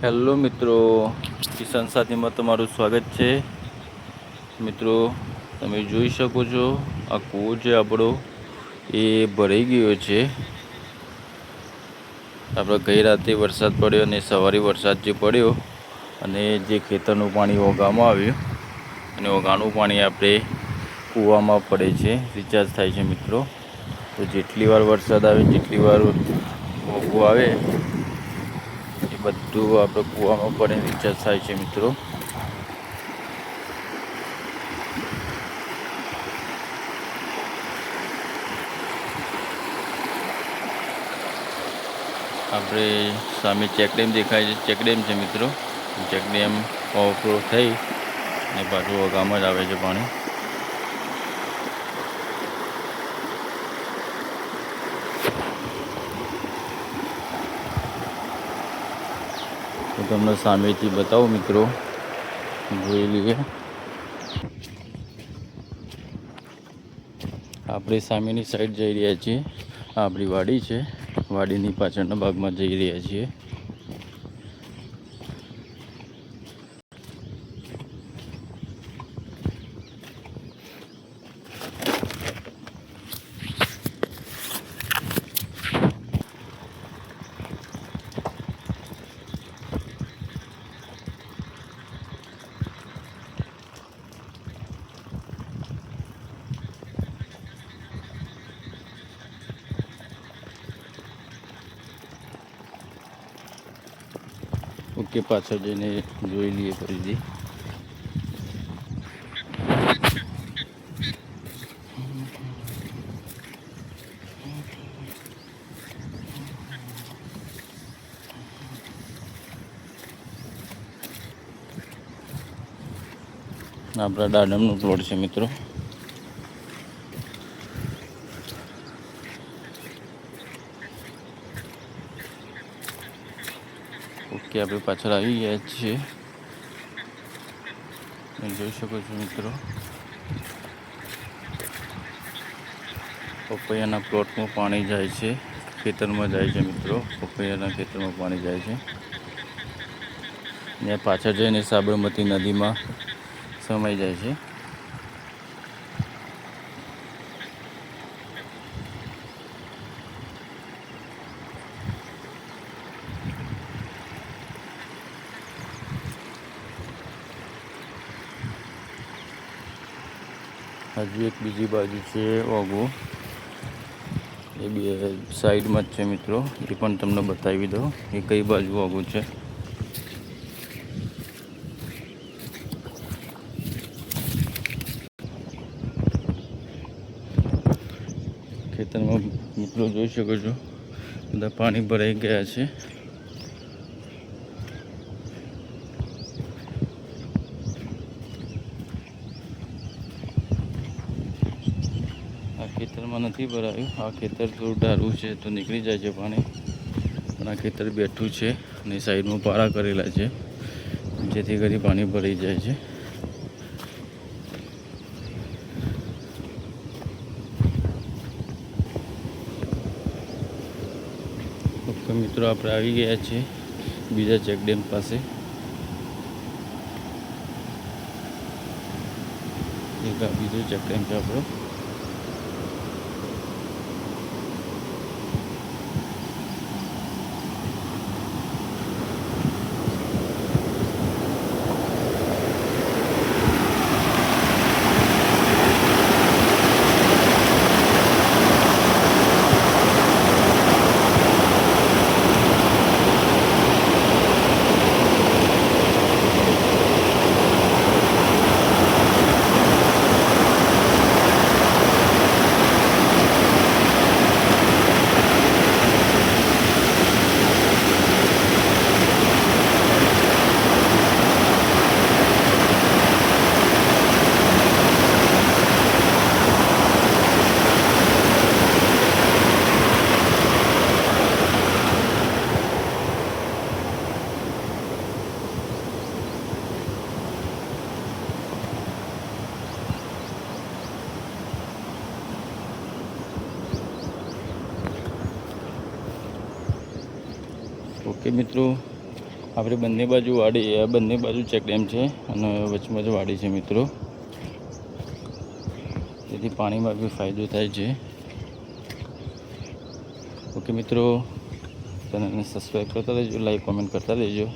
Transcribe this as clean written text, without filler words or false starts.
Hello મિત્રો, કિસાન સાથીમાં તમારું સ્વાગત છે. મિત્રો તમે જોઈ શકો છો આ કૂવો છે આપણો એ ભરાઈ ગયો છે. આપણે ગઈ રાતે વરસાદ પડ્યો અને સવારે વરસાદ જે પડ્યો અને જે ખેતરનું પાણી ઓગામાં આવ્યું અને ઓગાનું પાણી આપણે કૂવામાં પડે છે, રિચાર્જ થાય છે. મિત્રો તો જેટલી વાર વરસાદ આવે જેટલી વાર ઓગું આવે એ બધું આપણે કૂવામાં પડે રિચાર્જ થાય છે. મિત્રો આપણે સામે ચેકડેમ દેખાય છે, ચેકડેમ છે. મિત્રો ચેકડેમ ઓવરફ્લો થઈ અને પાછું ઓગામાં જ આવે છે પાણી. તો તમને સામેથી બતાવું મિત્રો, જોઈ લઈએ. આપણે સામેની સાઈડ જઈ રહ્યા છીએ. આપણી વાડી છે, વાડીની પાછળના ભાગમાં જઈ રહ્યા છીએ. ઓકે, પાછળ જઈને જોઈ લઈએ ફરીથી. આપણા દાડમનો પ્લોટ છે મિત્રો. ઓકે, આપણે પાછળ આવી ગયા છીએ. જોઈ શકો છો મિત્રો, પપૈયાના પ્લોટમાં પાણી જાય છે, ખેતરમાં જાય છે. મિત્રો પપૈયાના ખેતરમાં પાણી જાય છે ને પાછળ જઈને સાબરમતી નદીમાં સમાઈ જાય છે. હજુ એક બીજી બાજુ છે ઓગુ, એ બે સાઈડમાં જ છે મિત્રો. એ પણ તમને બતાવી દો એ કઈ બાજુ ઓગુ છે. ખેતરમાં મિત્રો જોઈ શકો છો બધા પાણી ભરાઈ ગયા છે. આ ખેતરમાં નથી ભરાયું. આ ખેતર થોડું ડારું છે તો નીકળી જાય છે પાણી, પણ આ ખેતર બેઠું છે અને સાઈડમાં પારા કરેલા છે જેથી કરી પાણી ભરાઈ જાય છે. ઓકે મિત્રો, આપણે આવી ગયા છીએ બીજા ચેકડેમ પાસે. એક આ બીજો ચેકડેમ છે આપણો. ઓકે મિત્રો, આપણે બંને બાજુ વાડી, બંને બાજુ ચેકડેમ છે અને વચમાં જ વાડી છે મિત્રો. તેથી પાણીમાં બી ફાયદો થાય છે. ઓકે મિત્રો, ચેનલને સબસ્ક્રાઈબ કરતા રહેજો, લાઈક કોમેન્ટ કરતા રહેજો.